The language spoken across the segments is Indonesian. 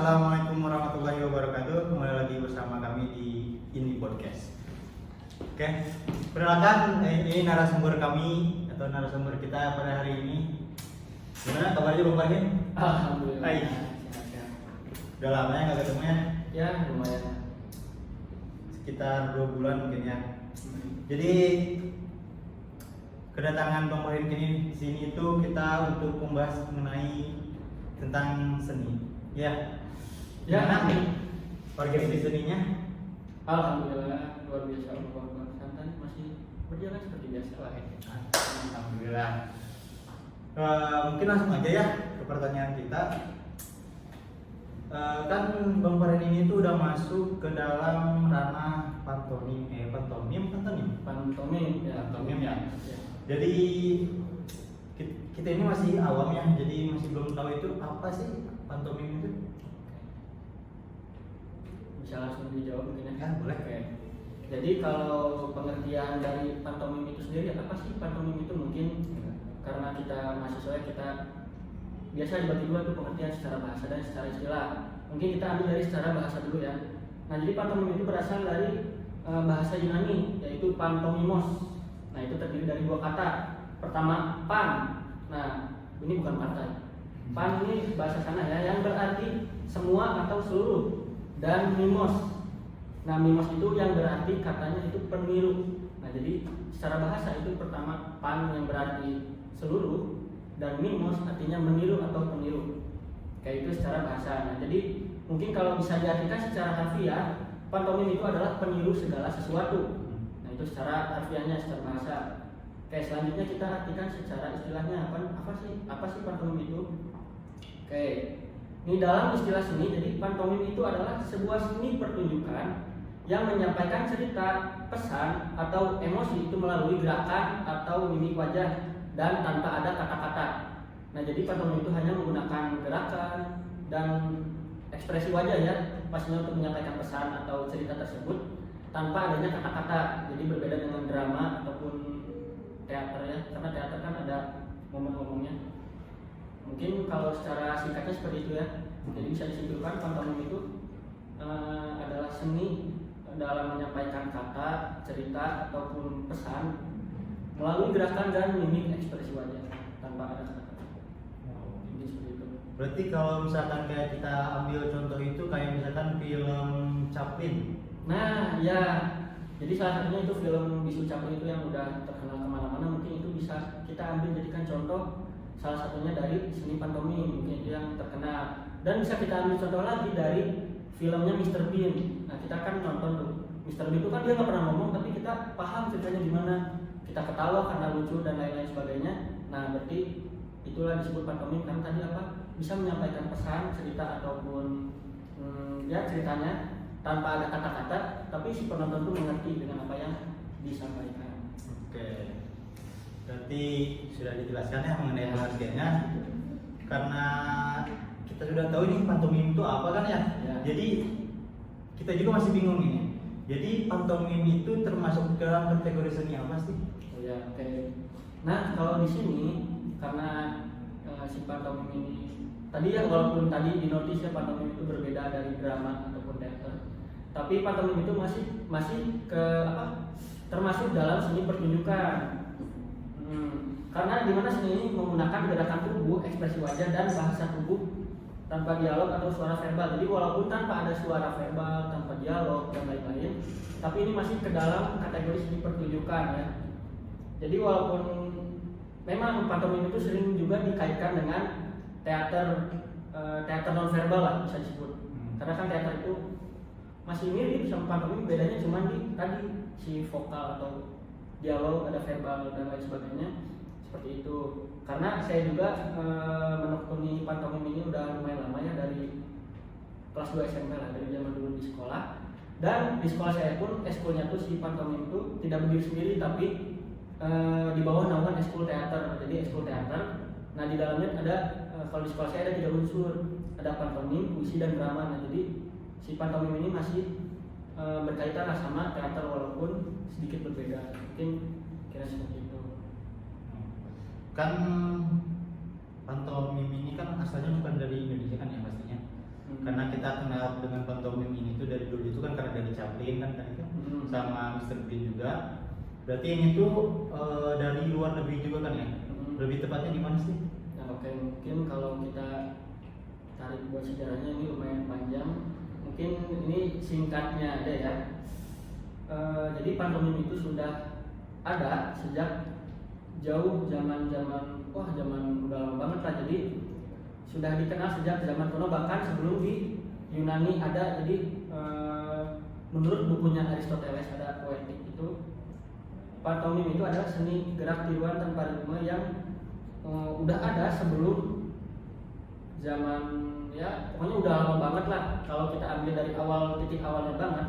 Assalamualaikum warahmatullahi wabarakatuh. Kembali lagi bersama kami di Ini Podcast. Oke, perkenalkan ini narasumber kami atau narasumber kita pada hari ini. Gimana kabarnya Bang Farhin? Alhamdulillah. Hai. Udah lama ya nggak ketemu ya? Ya lumayan. Sekitar 2 bulan mungkin ya. Jadi kedatangan Bang Farhin di sini itu kita untuk membahas mengenai tentang seni. Ya. Gimana nih organisasi seninya? Alhamdulillah luar biasa. Allah santai masih berjalan seperti biasa lah ya. Alhamdulillah. Mungkin langsung aja ya ke pertanyaan kita. Kan Bang Farhin ini tuh udah masuk ke dalam ranah pantomim ya. Pantomim ya. Ya. Jadi kita ini masih awam ya, jadi masih belum tahu itu apa sih pantomim itu. Bisa langsung dijawab mungkin ya. Ya, boleh. Oke. Jadi kalau pengertian dari pantomim itu sendiri apa sih pantomim itu mungkin karena kita mahasiswa kita biasa dibagi dua tuh pengertian secara bahasa dan secara istilah. Mungkin kita ambil dari secara bahasa dulu ya. Nah jadi pantomim itu berasal dari bahasa Yunani yaitu pantomimos. Nah itu terdiri dari 2 kata. Pertama pan. Nah ini bukan partai. Pan ini bahasa sana ya yang berarti semua atau seluruh. Dan mimos. Nah mimos itu yang berarti katanya itu peniru. Nah jadi secara bahasa itu pertama pan yang berarti seluruh dan mimos artinya meniru atau peniru. Kayak itu secara bahasa. Nah jadi mungkin kalau bisa diartikan secara harfiah, pantomim itu adalah peniru segala sesuatu. Nah itu secara harfiahnya, secara bahasa. Oke, selanjutnya kita artikan secara istilahnya apa sih pantomim itu? Oke. Ini dalam istilah seni, jadi pantomim itu adalah sebuah seni pertunjukan yang menyampaikan cerita, pesan, atau emosi itu melalui gerakan atau mimik wajah dan tanpa ada kata-kata. Nah, jadi pantomim itu hanya menggunakan gerakan dan ekspresi wajah ya, pastinya untuk menyampaikan pesan atau cerita tersebut tanpa adanya kata-kata. Jadi berbeda dengan drama ataupun teater ya, karena teater kan ada ngomong-ngomongnya. Mungkin kalau secara singkatnya seperti itu ya. Jadi bisa disimpulkan pantomim itu adalah seni dalam menyampaikan kata, cerita ataupun pesan melalui gerakan dan mimik ekspresi wajah tanpa ada kata-kata. Ini seperti itu. Berarti kalau misalkan kayak kita ambil contoh itu kayak misalkan film Chaplin. Nah ya, jadi salah satunya itu film Bisu Chaplin itu yang udah terkenal kemana-mana. Mungkin itu bisa kita ambil jadikan contoh. Salah satunya dari seni pantomim, mungkin itu yang terkenal. Dan bisa kita ambil contoh lagi dari filmnya Mr. Bean. Nah kita kan nonton tuh Mr. Bean itu kan dia nggak pernah ngomong, tapi kita paham ceritanya gimana. Kita ketawa karena lucu dan lain-lain sebagainya. Nah berarti itulah disebut pantomim karena tadi apa? Bisa menyampaikan pesan, cerita ataupun ya ceritanya tanpa ada kata-kata, tapi si penonton tuh mengerti dengan apa yang disampaikan. Oke. Berarti sudah dijelaskan ya mengenai pengertiannya. Karena kita sudah tahu ini pantomim itu apa kan ya? Ya. Jadi kita juga masih bingung ini. Jadi pantomim itu termasuk dalam kategori seni apa sih? Oh ya, oke. Nah kalau di sini karena si pantomim ini tadi ya walaupun tadi di notis ya pantomim itu berbeda dari drama ataupun teater, tapi pantomim itu masih termasuk dalam seni pertunjukan. Karena di mana seni ini menggunakan gerakan tubuh, ekspresi wajah dan bahasa tubuh tanpa dialog atau suara verbal. Jadi walaupun tanpa ada suara verbal, tanpa dialog dan lain-lain, tapi ini masih ke dalam kategori seni pertunjukan ya. Jadi walaupun memang pantomim itu sering juga dikaitkan dengan teater non verbal lah bisa disebut. Karena kan teater itu masih mirip sama pantomim, bedanya cuma di tadi si vokal atau dialog, ada verbal dan lain sebagainya. Seperti itu. Karena saya juga menekuni pantomim ini udah lumayan lama ya, dari kelas 2 SMP lah, dari zaman dulu di sekolah. Dan di sekolah saya pun eskulnya tuh si pantomim itu tidak berdiri sendiri, tapi di bawah naungan eskul teater. Jadi eskul teater. Nah di dalamnya ada kalau di sekolah saya ada 3 unsur, ada pantomim, puisi dan drama. Nah jadi si pantomim ini masih berkaitan lah sama teater walaupun sedikit berbeda. Mungkin kira seperti itu. Kan pantomim ini kan asalnya bukan dari Indonesia kan ya pastinya. Karena kita kenal dengan pantomim ini tuh dari dulu itu kan karena dari Chaplin kan tadi kan, sama Mr. Bean juga. Berarti ini tuh dari luar negeri juga kan ya? Lebih tepatnya di mana sih? Nah, oke, mungkin kalau kita tarik buat sejarahnya ini lumayan panjang. Mungkin ini singkatnya ada ya. Jadi pantomim itu sudah ada sejak jauh zaman udah lama banget lah. Jadi sudah dikenal sejak zaman kuno, bahkan sebelum di Yunani ada. Jadi menurut bukunya Aristoteles ada Poetik itu, pantomim itu adalah seni gerak tiruan tanpa ritme yang udah ada sebelum zaman, ya pokoknya udah lama banget lah kalau kita ambil dari awal, titik awalnya banget.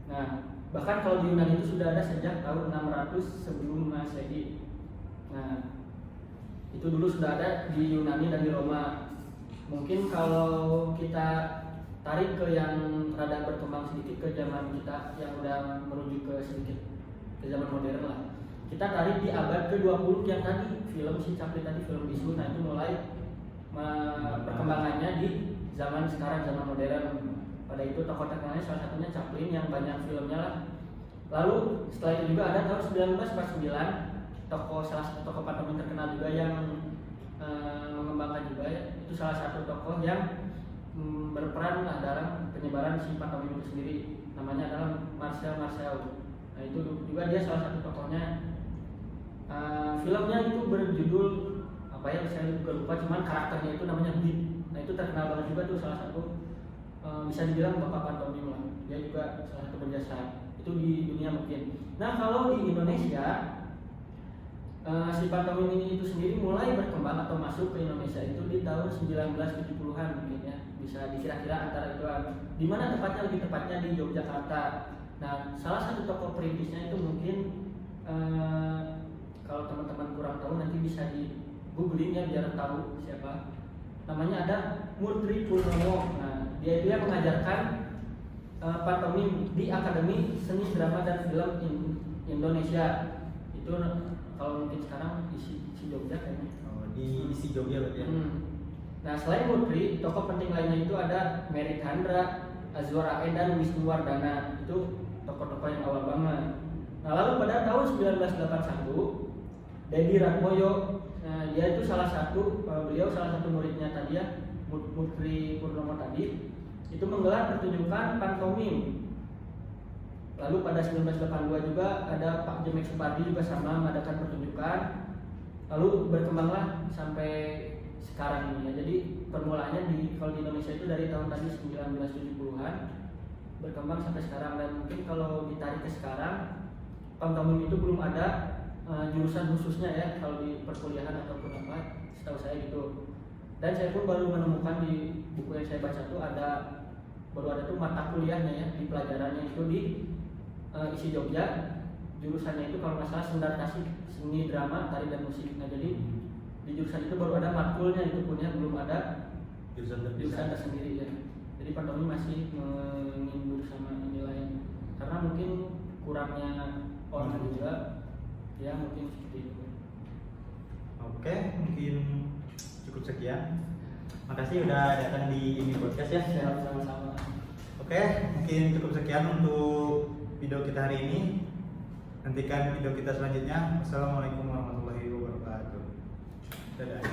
Nah, bahkan kalau di Yunani itu sudah ada sejak tahun 600 sebelum Masehi. Nah, itu dulu sudah ada di Yunani dan di Roma. Mungkin kalau kita tarik ke yang rada berkembang sedikit ke zaman kita yang udah menuju ke sedikit ke zaman modern lah. Kita tarik di abad ke-20 yang tadi film si Chaplin tadi, film bisu. Nah, itu mulai perkembangannya di zaman sekarang, zaman modern. Pada itu tokoh terkenalnya salah satunya Chaplin yang banyak filmnya lah. Lalu setelah itu juga ada tahun 1949 salah satu tokoh pantomim terkenal juga yang mengembangkan juga ya. Itu salah satu tokoh yang berperan lah dalam penyebaran si pantomim itu sendiri. Namanya adalah Marcel Marceau. Nah, itu juga dia salah satu tokohnya. Filmnya itu berjudul apa ya, saya juga lupa, cuman karakternya itu namanya Beat. Nah, itu terkenal banget juga tuh, salah satu bisa dibilang bapak pantomim lah. Dia juga salah satu berjasa itu di dunia mungkin. Nah, kalau di Indonesia si pantomim ini itu sendiri mulai berkembang atau masuk ke Indonesia itu di tahun 1970-an mungkin ya. Bisa dikira-kira antara itu. Di mana tepatnya, lebih tepatnya di Yogyakarta. Nah, salah satu tokoh perintisnya itu mungkin kalau teman-teman kurang tahu nanti bisa di googling ya biar tahu siapa. Namanya ada Murtry Purnomo. Nah, dia itu yang mengajarkan pantomim di Akademi Seni Drama dan Film Indonesia. Itu kalau mungkin sekarang isi Jogja kayaknya. Oh, di isi Jogja berarti ya. Nah, selain Murtry, tokoh penting lainnya itu ada Mary Chandra, Azwar Aen, dan Wisnuwardana. Itu tokoh-tokoh yang awal banget. Nah, lalu pada tahun 1981 Dedi Ratmoyo, dia itu beliau salah satu muridnya tadi ya, Murtry Purnomo tadi, itu menggelar pertunjukan pantomim. Lalu pada 1982 juga ada Pak Jemek Supardi juga sama mengadakan pertunjukan. Lalu berkembanglah sampai sekarang ini ya. Jadi permulaannya kalau di Indonesia itu dari tahun tadi 1970-an berkembang sampai sekarang. Dan mungkin kalau ditarik ke sekarang, pantomim itu belum ada jurusan khususnya ya kalau di perkuliahan ataupun apa, setahu saya gitu. Dan saya pun baru menemukan di buku yang saya baca tuh baru ada tuh mata kuliahnya ya, di pelajarannya itu di isi Jogja. Jurusannya itu kalau nggak salah sendar tasik, seni drama, tari dan musik. Nah, jadi di jurusan itu baru ada matkulnya, itu punya belum ada jurusan tersendiri ya. Jadi pantomim masih mengimbuh sama nilai karena mungkin kurangnya orang juga ya, mungkin seperti itu. Oke, mungkin cukup sekian. Makasih udah datang di ini podcast ya. Sama-sama. Oke, mungkin cukup sekian untuk video kita hari ini. Nantikan video kita selanjutnya. Wassalamualaikum warahmatullahi wabarakatuh. Dadah.